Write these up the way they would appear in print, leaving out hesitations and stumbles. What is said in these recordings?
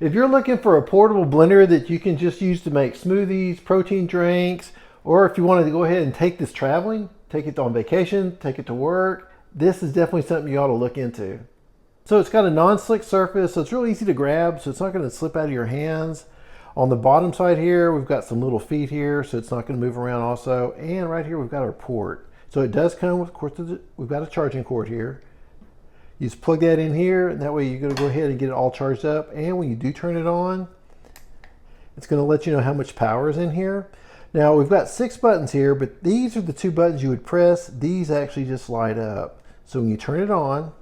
If you're looking for a portable blender that you can just use to make smoothies, protein drinks, or if you wanted to go ahead and take this traveling, take it on vacation, take it to work, this is definitely something you ought to look into. So it's got a non-slick surface, so it's really easy to grab, so it's not going to slip out of your hands. On the bottom side here, we've got some little feet here, so it's not going to move around also. And right here, we've got our port. So it does come with, of course, we've got a charging cord here. You just plug that in here, and that way you're going to go ahead and get it all charged up. And when you do turn it on, it's going to let you know how much power is in here. Now, we've got 6 buttons here, but these are the 2 buttons you would press. These actually just light up. So when you turn it on,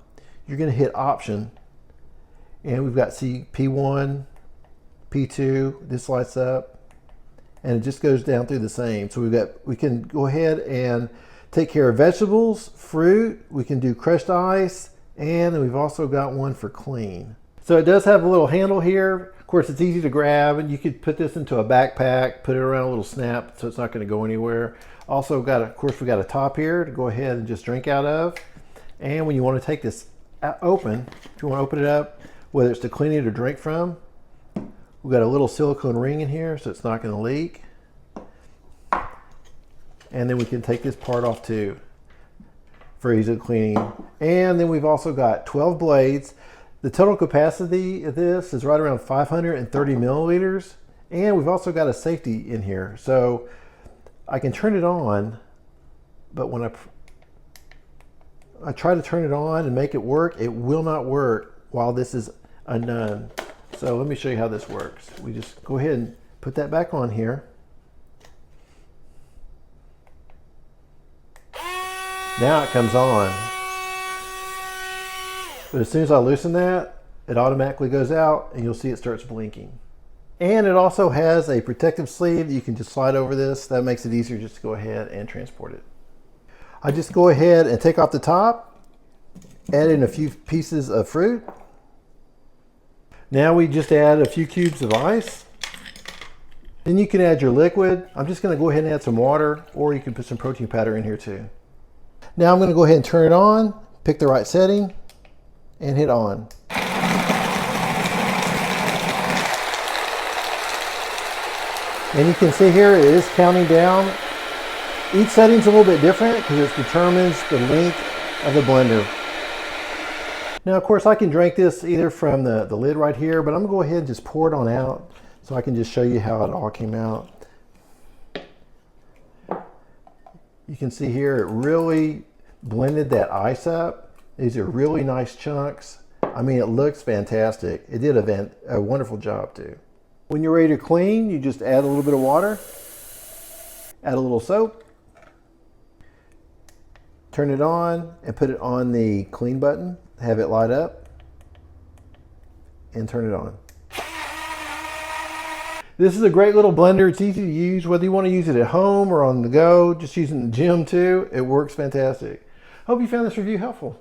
you're going to hit option. And we've got P1, P2, this lights up, and it just goes down through the same. So we can go ahead and take care of vegetables, fruit, we can do crushed ice, and then we've also got one for clean. So it does have a little handle here. Of course, it's easy to grab, and you could put this into a backpack, put it around a little snap so it's not going to go anywhere. Also got, of course, we got a top here to go ahead and just drink out of. And when you want to take this open, if you want to open it up, whether it's to clean it or drink from, we've got a little silicone ring in here so it's not going to leak. And then we can take this part off too for easy cleaning. And then we've also got 12 blades. The total capacity of this is right around 530 milliliters. And we've also got a safety in here. So I can turn it on, but when I try to turn it on and make it work, it will not work while this is undone. So let me show you how this works. We just go ahead and put that back on here. Now it comes on. But as soon as I loosen that, it automatically goes out and you'll see it starts blinking. And it also has a protective sleeve that you can just slide over this. That makes it easier just to go ahead and transport it. I just go ahead and take off the top, add in a few pieces of fruit. Now we just add a few cubes of ice. Then you can add your liquid. I'm just going to go ahead and add some water, or you can put some protein powder in here too. Now I'm going to go ahead and turn it on, pick the right setting, and hit on. And you can see here it is counting down. Each setting's a little bit different because it determines the length of the blender. Now, of course, I can drink this either from the lid right here, but I'm going to go ahead and just pour it on out so I can just show you how it all came out. You can see here it really blended that ice up. These are really nice chunks. I mean, it looks fantastic. It did a wonderful job too. When you're ready to clean, you just add a little bit of water, add a little soap, turn it on and put it on the clean button, have it light up, and turn it on. This is a great little blender. It's easy to use, whether you want to use it at home or on the go, just using the gym too. It works fantastic. Hope you found this review helpful.